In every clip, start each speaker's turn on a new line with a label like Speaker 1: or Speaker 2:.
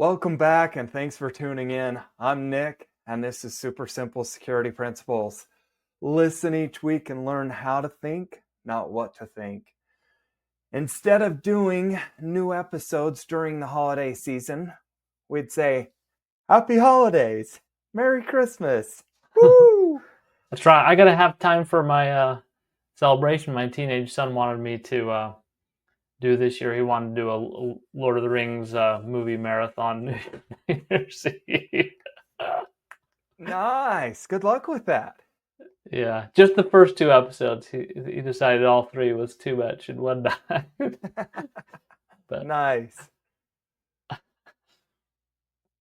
Speaker 1: Welcome back and thanks for tuning in. I'm Nick and this is Super Simple Security Principles. Listen each week and learn how to think, not what to think. Instead of doing new episodes during the holiday season, we'd say, Happy Holidays! Merry Christmas! Woo!
Speaker 2: That's right. I gotta have time for my celebration. My teenage son wanted me to do this year. He wanted to do a Lord of the Rings movie marathon New Year's Eve.
Speaker 1: Nice. Good luck with that.
Speaker 2: Yeah, just the first two episodes. He decided all three was too much in one night. But
Speaker 1: Nice.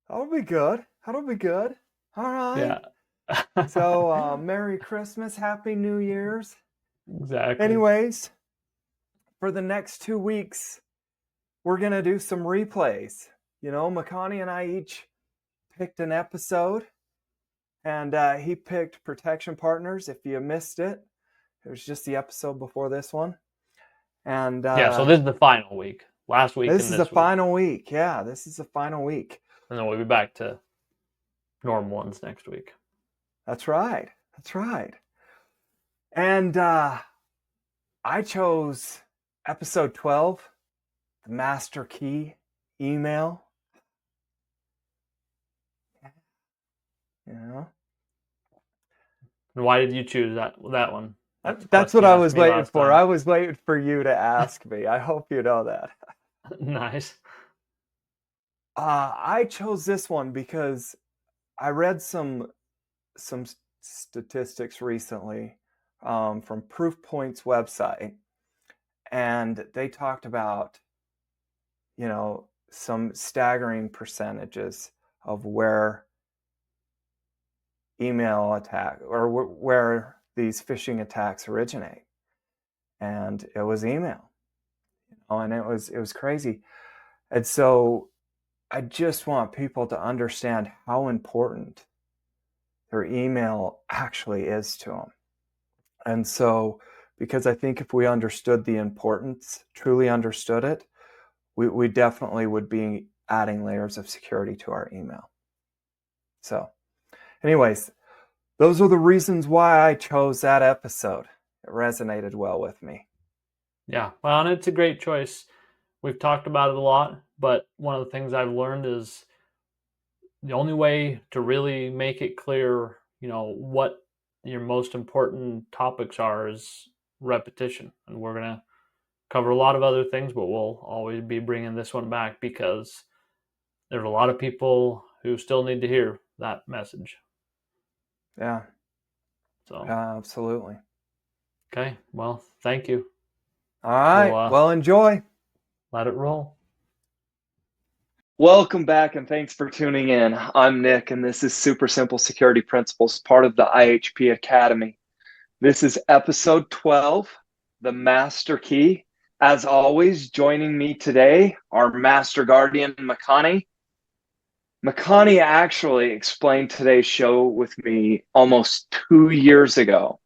Speaker 1: That'll be good. That'll be good. All right.
Speaker 2: yeah,
Speaker 1: So, Merry Christmas, Happy New Year's.
Speaker 2: exactly.
Speaker 1: Anyways, for the next 2 weeks, we're going to do some replays. Makani and I each picked an episode, and he picked Protection Partners. If you missed it, it was just the episode before this one. And
Speaker 2: Yeah, so this is the final week. Last week
Speaker 1: this
Speaker 2: and
Speaker 1: is the
Speaker 2: this week.
Speaker 1: final week. Yeah, this is the final week.
Speaker 2: And then we'll be back to normal ones next week.
Speaker 1: That's right. That's right. And I chose episode 12, the Master Key email.
Speaker 2: And why did you choose that one?
Speaker 1: That's what I was waiting for. I was waiting for you to ask me. I hope you know that.
Speaker 2: Nice.
Speaker 1: I chose this one because I read some statistics recently from Proofpoint's website, and they talked about some staggering percentages of where email attack or where these phishing attacks originate, and it was email, and it was crazy. And so I just want people to understand how important their email actually is to them. And so, because I think if we understood the importance, truly understood it, we definitely would be adding layers of security to our email. So anyways, those are the reasons why I chose that episode. It resonated well with me.
Speaker 2: Yeah, well, and it's a great choice. We've talked about it a lot, but one of the things I've learned is the only way to really make it clear, what your most important topics are is repetition. And we're going to cover a lot of other things, but we'll always be bringing this one back because there's a lot of people who still need to hear that message.
Speaker 1: Yeah.
Speaker 2: So,
Speaker 1: absolutely.
Speaker 2: Okay. Well, thank you.
Speaker 1: All right. Well, enjoy.
Speaker 2: Let it roll.
Speaker 1: Welcome back and thanks for tuning in. I'm Nick and this is Super Simple Security Principles, part of the IHP Academy. This is episode 12, the Master Key. As always, joining me today, our Master Guardian, Makani. Makani actually explained today's show with me almost 2 years ago.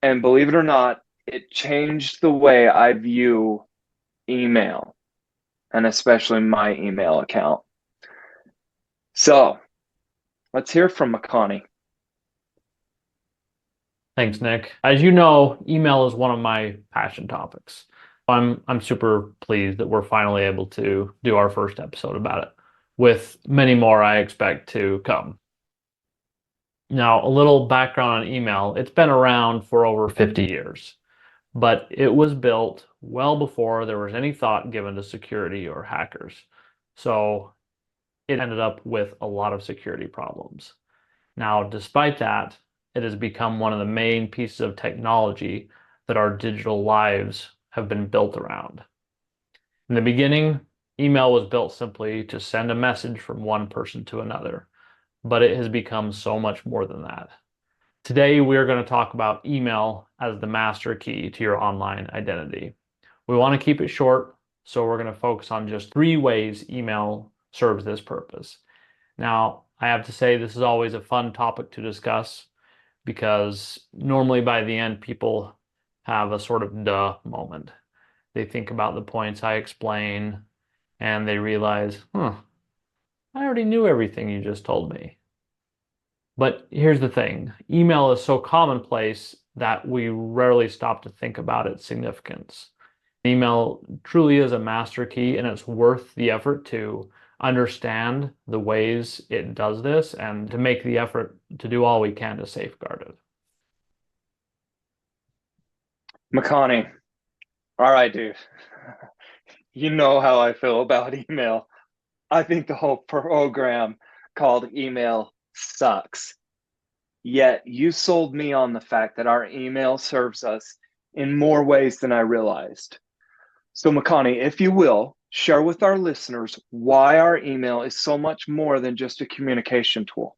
Speaker 1: And believe it or not, it changed the way I view email, and especially my email account. So let's hear from Makani.
Speaker 2: Thanks, Nick. As you know, email is one of my passion topics. I'm super pleased that we're finally able to do our first episode about it, with many more I expect to come. Now, a little background on email. It's been around for over 50 years, but it was built well before there was any thought given to security or hackers. So it ended up with a lot of security problems. Now, despite that, it has become one of the main pieces of technology that our digital lives have been built around. In the beginning, email was built simply to send a message from one person to another, but it has become so much more than that. Today, we are going to talk about email as the master key to your online identity. We want to keep it short, so we're going to focus on just 3 ways email serves this purpose. Now, I have to say this is always a fun topic to discuss because normally by the end, people have a sort of duh moment. They think about the points I explain and they realize, I already knew everything you just told me. But here's the thing, email is so commonplace that we rarely stop to think about its significance. Email truly is a master key, and it's worth the effort to understand the ways it does this and to make the effort to do all we can to safeguard it.
Speaker 1: McConney, all right, dude. You know how I feel about email. I think the whole program called email sucks. Yet you sold me on the fact that our email serves us in more ways than I realized. So, McConney, if you will, share with our listeners why our email is so much more than just a communication tool.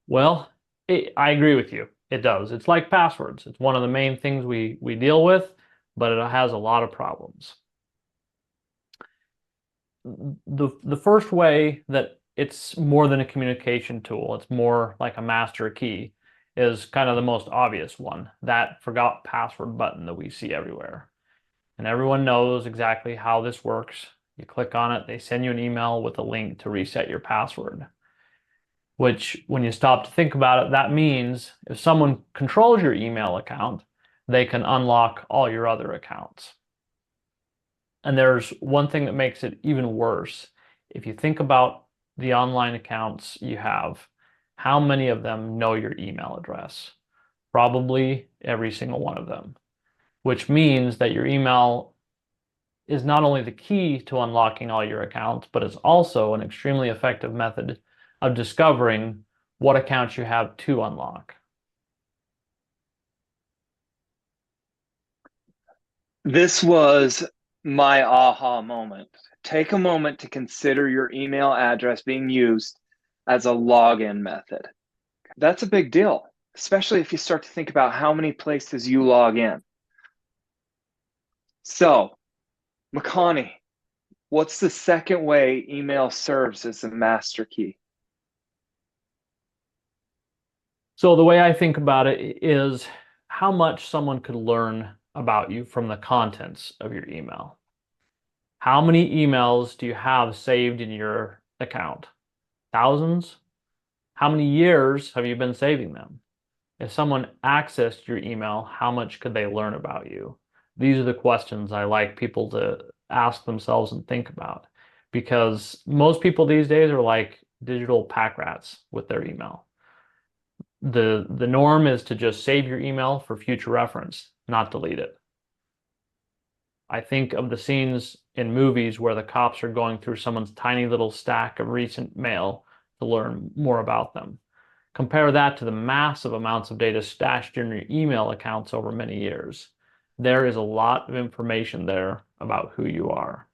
Speaker 2: Well, I agree with you. It does. It's like passwords. It's one of the main things we deal with, but it has a lot of problems. The first way that it's more than a communication tool, it's more like a master key, is kind of the most obvious one, that forgot password button that we see everywhere. And everyone knows exactly how this works. You click on it, they send you an email with a link to reset your password. Which, when you stop to think about it, that means if someone controls your email account, they can unlock all your other accounts. And there's one thing that makes it even worse. If you think about the online accounts you have, how many of them know your email address? Probably every single one of them, which means that your email is not only the key to unlocking all your accounts, but it's also an extremely effective method of discovering what accounts you have to unlock.
Speaker 1: This was my aha moment. Take a moment to consider your email address being used as a login method. That's a big deal, especially if you start to think about how many places you log in. So, McConney, what's the second way email serves as a master key?
Speaker 2: So the way I think about it is how much someone could learn about you from the contents of your email. How many emails do you have saved in your account? Thousands? How many years have you been saving them? If someone accessed your email, how much could they learn about you? These are the questions I like people to ask themselves and think about, because most people these days are like digital pack rats with their email. The norm is to just save your email for future reference, not delete it. I think of the scenes in movies where the cops are going through someone's tiny little stack of recent mail to learn more about them. Compare that to the massive amounts of data stashed in your email accounts over many years. There is a lot of information there about who you are.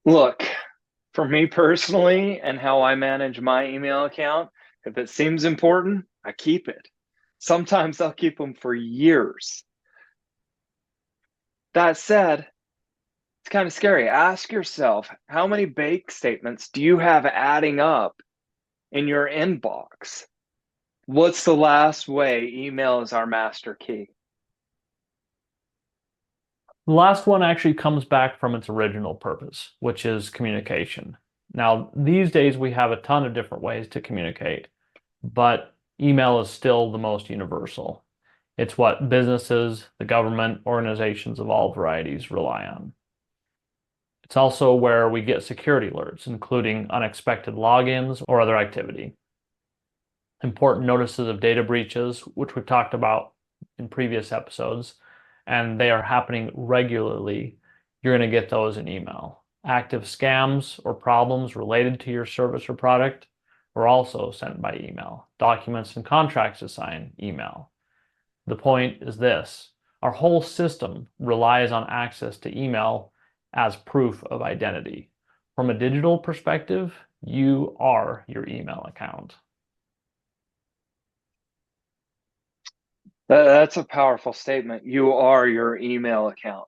Speaker 1: Look, for me personally and how I manage my email account, if it seems important, I keep it. Sometimes I'll keep them for years. That said, it's kind of scary. Ask yourself, how many bank statements do you have adding up in your inbox? What's the last way email is our master key?
Speaker 2: The last one actually comes back from its original purpose, which is communication. Now, these days we have a ton of different ways to communicate, but email is still the most universal. It's what businesses, the government, organizations of all varieties rely on. It's also where we get security alerts, including unexpected logins or other activity. Important notices of data breaches, which we've talked about in previous episodes, and they are happening regularly. You're going to get those in email. Active scams or problems related to your service or product are also sent by email. Documents and contracts to sign, email. The point is this: our whole system relies on access to email as proof of identity. From a digital perspective, you are your email account.
Speaker 1: That's a powerful statement. You are your email account.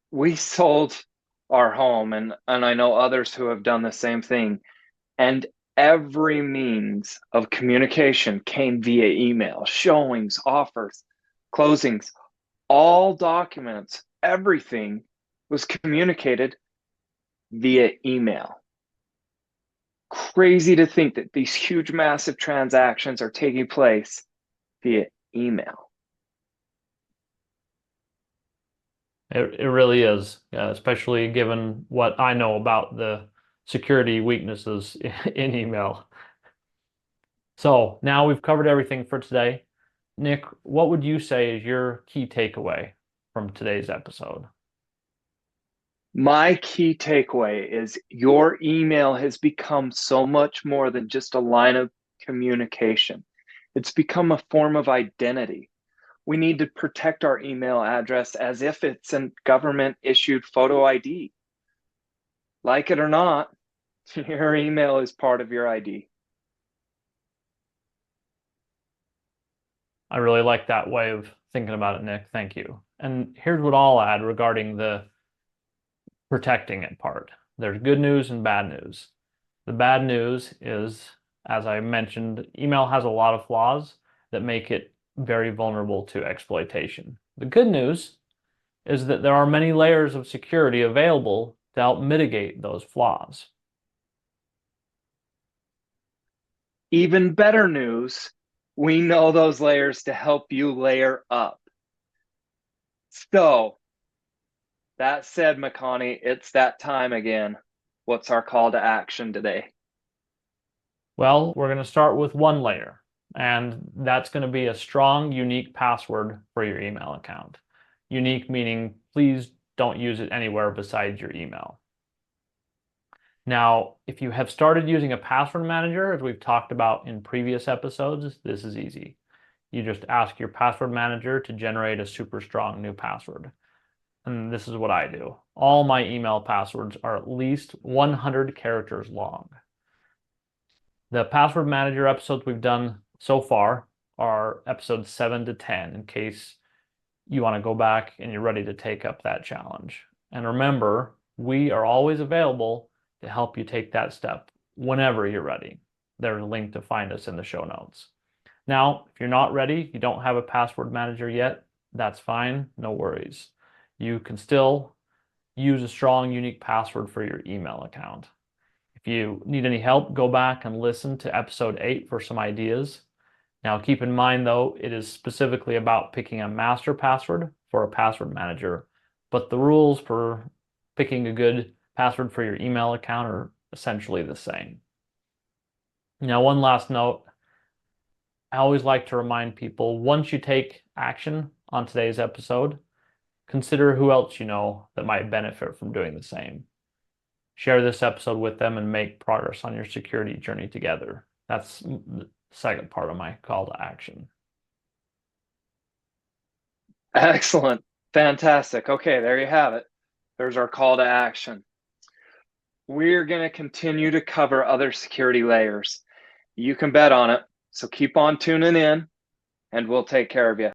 Speaker 1: We sold our home, and I know others who have done the same thing. And every means of communication came via email, showings, offers. closings, all documents, everything was communicated via email. Crazy to think that these huge, massive transactions are taking place via email.
Speaker 2: It really is, especially given what I know about the security weaknesses in email. So now we've covered everything for today. Nick, what would you say is your key takeaway from today's episode?
Speaker 1: My key takeaway is your email has become so much more than just a line of communication. It's become a form of identity. We need to protect our email address as if it's a government issued photo ID. Like it or not, your email is part of your ID.
Speaker 2: I really like that way of thinking about it, Nick. Thank you. And here's what I'll add regarding the protecting it part. There's good news and bad news. The bad news is, as I mentioned, email has a lot of flaws that make it very vulnerable to exploitation. The good news is that there are many layers of security available to help mitigate those flaws.
Speaker 1: Even better news, we know those layers to help you layer up. So, that said, McConaughey, it's that time again. What's our call to action today?
Speaker 2: Well, we're going to start with one layer, and that's going to be a strong, unique password for your email account. Unique meaning please don't use it anywhere besides your email. Now, if you have started using a password manager, as we've talked about in previous episodes, this is easy. You just ask your password manager to generate a super strong new password. And this is what I do. All my email passwords are at least 100 characters long. The password manager episodes we've done so far are episodes 7 to 10 in case you want to go back and you're ready to take up that challenge. And remember, we are always available to help you take that step whenever you're ready. There's a link to find us in the show notes. Now, if you're not ready, you don't have a password manager yet, that's fine, no worries. You can still use a strong, unique password for your email account. If you need any help, go back and listen to episode 8 for some ideas. Now, keep in mind, though, it is specifically about picking a master password for a password manager, but the rules for picking a good password for your email account are essentially the same. Now, one last note. I always like to remind people, once you take action on today's episode, consider who else you know that might benefit from doing the same. Share this episode with them and make progress on your security journey together. That's the second part of my call to action.
Speaker 1: Excellent. Fantastic. Okay, there you have it. There's our call to action. We're going to continue to cover other security layers. You can bet on it. So keep on tuning in, and we'll take care of you.